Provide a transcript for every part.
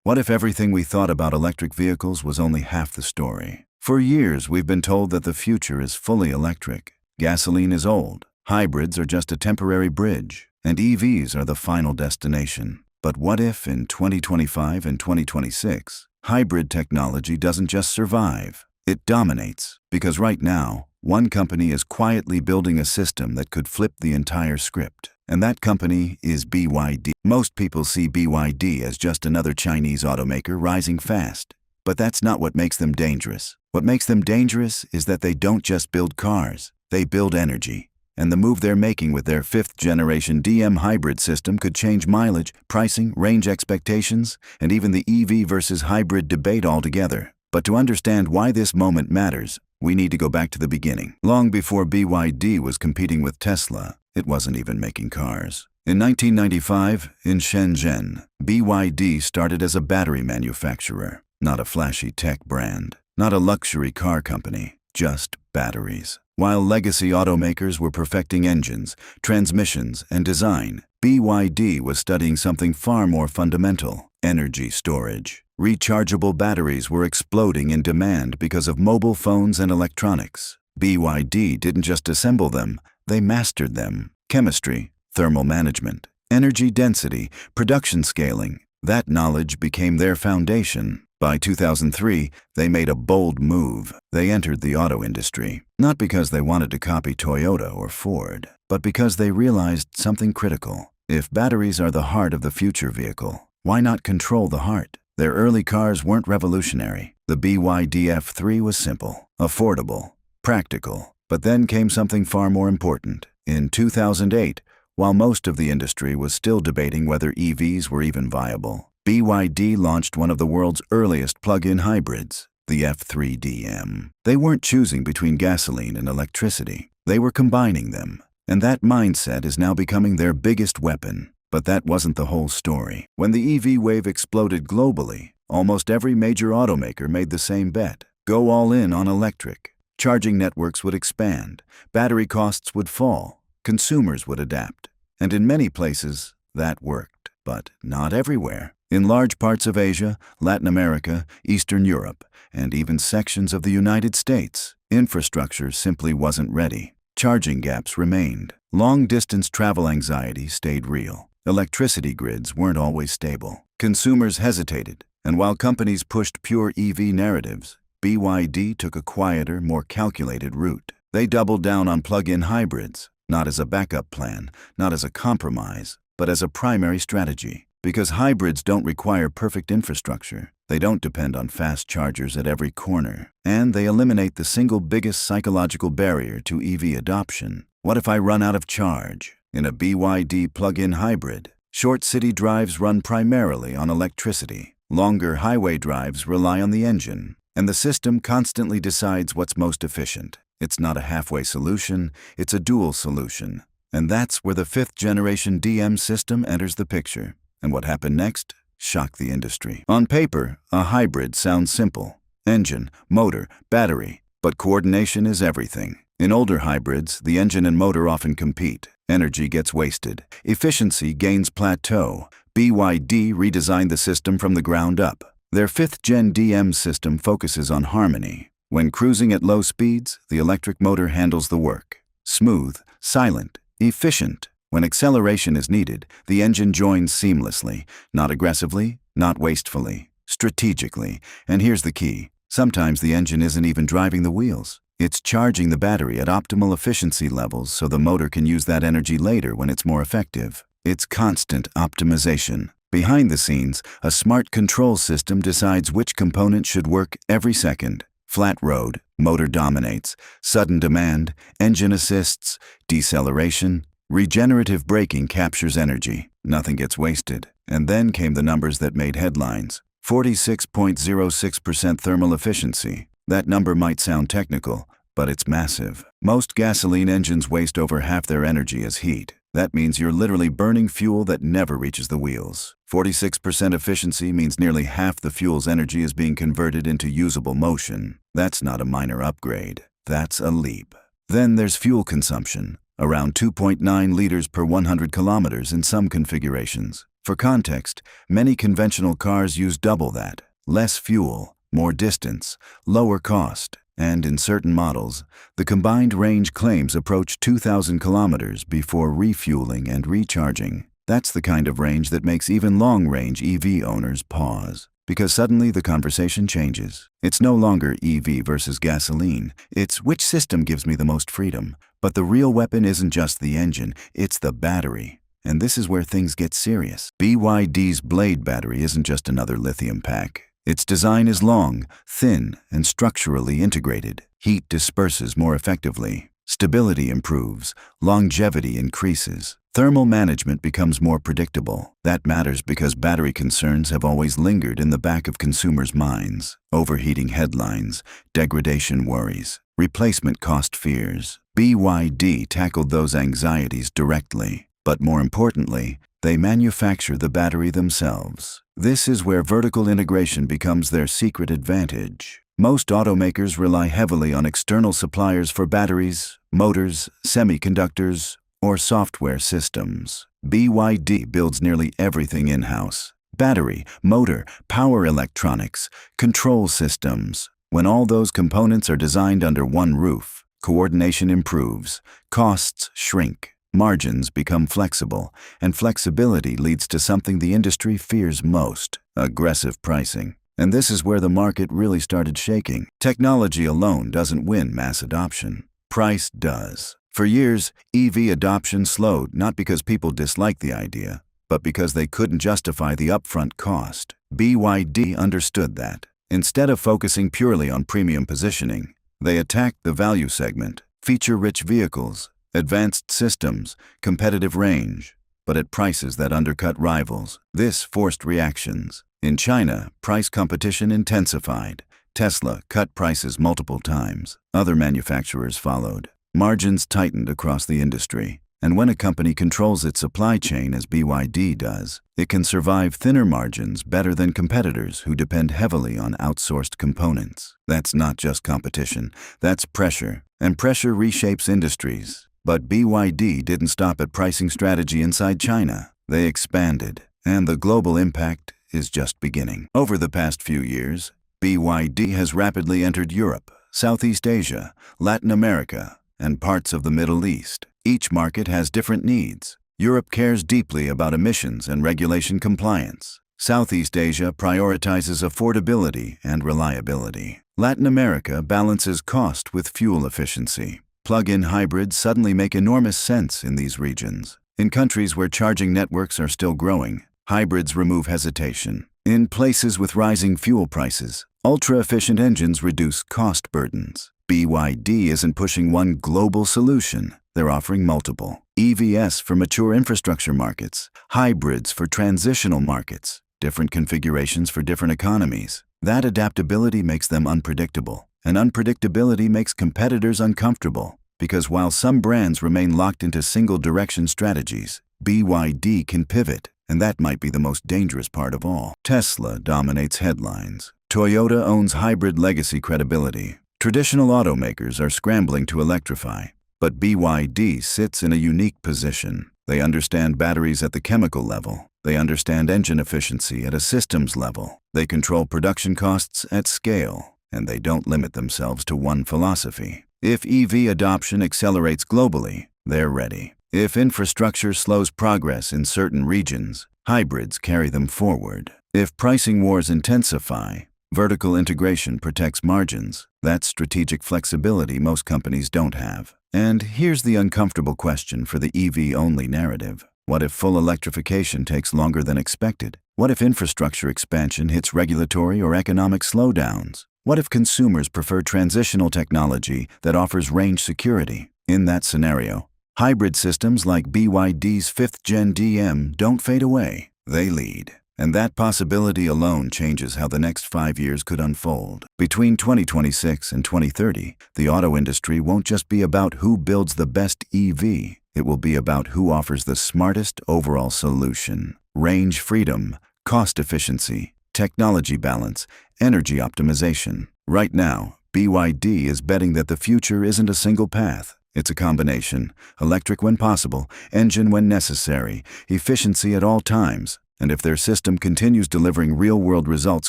What if everything we thought about electric vehicles was only half the story? For years, we've been told that the future is fully electric. Gasoline is old, hybrids are just a temporary bridge, and EVs are the final destination. But what if in 2025 and 2026, hybrid technology doesn't just survive, it dominates? Because right now, one company is quietly building a system that could flip the entire script. And that company is BYD. Most people see BYD as just another Chinese automaker rising fast. But that's not what makes them dangerous. What makes them dangerous is that they don't just build cars, they build energy. And the move they're making with their 5th-generation DM hybrid system could change mileage, pricing, range expectations, and even the EV versus hybrid debate altogether. But to understand why this moment matters, we need to go back to the beginning. Long before BYD was competing with Tesla, it wasn't even making cars. In 1995, in Shenzhen, BYD started as a battery manufacturer, not a flashy tech brand, not a luxury car company, just batteries. While legacy automakers were perfecting engines, transmissions, and design, BYD was studying something far more fundamental: energy storage. Rechargeable batteries were exploding in demand because of mobile phones and electronics. BYD didn't just assemble them, they mastered them. Chemistry, thermal management, energy density, production scaling. That knowledge became their foundation. By 2003, they made a bold move. They entered the auto industry, not because they wanted to copy Toyota or Ford, but because they realized something critical. If batteries are the heart of the future vehicle, why not control the heart? Their early cars weren't revolutionary. The BYD F3 was simple, affordable, practical. But then came something far more important. In 2008, while most of the industry was still debating whether EVs were even viable, BYD launched one of the world's earliest plug-in hybrids, the F3DM. They weren't choosing between gasoline and electricity. They were combining them. And that mindset is now becoming their biggest weapon. But that wasn't the whole story. When the EV wave exploded globally, almost every major automaker made the same bet: go all in on electric. Charging networks would expand, battery costs would fall, consumers would adapt. And in many places, that worked. But not everywhere. In large parts of Asia, Latin America, Eastern Europe, and even sections of the United States, infrastructure simply wasn't ready. Charging gaps remained. Long-distance travel anxiety stayed real. Electricity grids weren't always stable. Consumers hesitated. And while companies pushed pure EV narratives, BYD took a quieter, more calculated route. They doubled down on plug-in hybrids, not as a backup plan, not as a compromise, but as a primary strategy. Because hybrids don't require perfect infrastructure, they don't depend on fast chargers at every corner, and they eliminate the single biggest psychological barrier to EV adoption. What if I run out of charge? In a BYD plug-in hybrid, short city drives run primarily on electricity. Longer highway drives rely on the engine. And the system constantly decides what's most efficient. It's not a halfway solution, it's a dual solution. And that's where the 5th-generation DM system enters the picture. And what happened next shocked the industry. On paper, a hybrid sounds simple: engine, motor, battery. But coordination is everything. In older hybrids, the engine and motor often compete. Energy gets wasted. Efficiency gains plateau. BYD redesigned the system from the ground up. Their 5th-gen DM system focuses on harmony. When cruising at low speeds, the electric motor handles the work. Smooth, silent, efficient. When acceleration is needed, the engine joins seamlessly, not aggressively, not wastefully, strategically. And here's the key: sometimes the engine isn't even driving the wheels. It's charging the battery at optimal efficiency levels so the motor can use that energy later when it's more effective. It's constant optimization. Behind the scenes, a smart control system decides which component should work every second. Flat road, motor dominates. Sudden demand, engine assists. Deceleration, regenerative braking captures energy. Nothing gets wasted. And then came the numbers that made headlines. 46.06% thermal efficiency. That number might sound technical, but it's massive. Most gasoline engines waste over half their energy as heat. That means you're literally burning fuel that never reaches the wheels. 46% efficiency means nearly half the fuel's energy is being converted into usable motion. That's not a minor upgrade. That's a leap. Then there's fuel consumption, around 2.9 liters per 100 kilometers in some configurations. For context, many conventional cars use double that. Less fuel, more distance, lower cost, and in certain models, the combined range claims approach 2,000 kilometers before refueling and recharging. That's the kind of range that makes even long-range EV owners pause. Because suddenly the conversation changes. It's no longer EV versus gasoline. It's which system gives me the most freedom. But the real weapon isn't just the engine, it's the battery. And this is where things get serious. BYD's Blade battery isn't just another lithium pack. Its design is long, thin, and structurally integrated. Heat disperses more effectively. Stability improves. Longevity increases. Thermal management becomes more predictable. That matters because battery concerns have always lingered in the back of consumers' minds. Overheating headlines, degradation worries, replacement cost fears. BYD tackled those anxieties directly. But more importantly, they manufacture the battery themselves. This is where vertical integration becomes their secret advantage. Most automakers rely heavily on external suppliers for batteries, motors, semiconductors, or software systems. BYD builds nearly everything in-house. Battery, motor, power electronics, control systems. When all those components are designed under one roof, coordination improves, costs shrink. Margins become flexible, and flexibility leads to something the industry fears most: aggressive pricing. And this is where the market really started shaking. Technology alone doesn't win mass adoption. Price does. For years, EV adoption slowed not because people disliked the idea, but because they couldn't justify the upfront cost. BYD understood that. Instead of focusing purely on premium positioning, they attacked the value segment: feature-rich vehicles, advanced systems, competitive range, but at prices that undercut rivals. This forced reactions. In China, price competition intensified. Tesla cut prices multiple times. Other manufacturers followed. Margins tightened across the industry. And when a company controls its supply chain as BYD does, it can survive thinner margins better than competitors who depend heavily on outsourced components. That's not just competition, that's pressure. And pressure reshapes industries. But BYD didn't stop at pricing strategy inside China. They expanded, and the global impact is just beginning. Over the past few years, BYD has rapidly entered Europe, Southeast Asia, Latin America, and parts of the Middle East. Each market has different needs. Europe cares deeply about emissions and regulation compliance. Southeast Asia prioritizes affordability and reliability. Latin America balances cost with fuel efficiency. Plug-in hybrids suddenly make enormous sense in these regions. In countries where charging networks are still growing, hybrids remove hesitation. In places with rising fuel prices, ultra-efficient engines reduce cost burdens. BYD isn't pushing one global solution. They're offering multiple. EVs for mature infrastructure markets, hybrids for transitional markets, different configurations for different economies. That adaptability makes them unpredictable. And unpredictability makes competitors uncomfortable, because while some brands remain locked into single-direction strategies, BYD can pivot, and that might be the most dangerous part of all. Tesla dominates headlines. Toyota owns hybrid legacy credibility. Traditional automakers are scrambling to electrify, but BYD sits in a unique position. They understand batteries at the chemical level. They understand engine efficiency at a systems level. They control production costs at scale. And they don't limit themselves to one philosophy. If EV adoption accelerates globally, they're ready. If infrastructure slows progress in certain regions, hybrids carry them forward. If pricing wars intensify, vertical integration protects margins. That's strategic flexibility most companies don't have. And here's the uncomfortable question for the EV-only narrative. What if full electrification takes longer than expected? What if infrastructure expansion hits regulatory or economic slowdowns? What if consumers prefer transitional technology that offers range security? In that scenario, hybrid systems like BYD's 5th-gen DM don't fade away. They lead. And that possibility alone changes how the next 5 years could unfold. Between 2026 and 2030, the auto industry won't just be about who builds the best EV. It will be about who offers the smartest overall solution. Range freedom, cost efficiency, technology balance, energy optimization. Right now, BYD is betting that the future isn't a single path. It's a combination: electric when possible, engine when necessary, efficiency at all times. And if their system continues delivering real-world results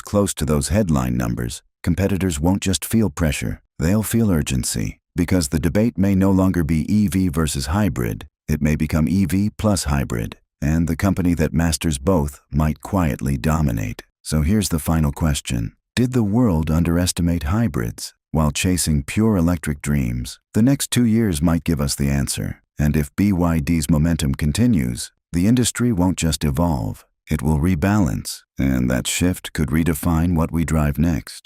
close to those headline numbers, competitors won't just feel pressure, they'll feel urgency. Because the debate may no longer be EV versus hybrid, it may become EV plus hybrid, and the company that masters both might quietly dominate. So here's the final question. Did the world underestimate hybrids while chasing pure electric dreams? The next 2 years might give us the answer. And if BYD's momentum continues, the industry won't just evolve, it will rebalance, and that shift could redefine what we drive next.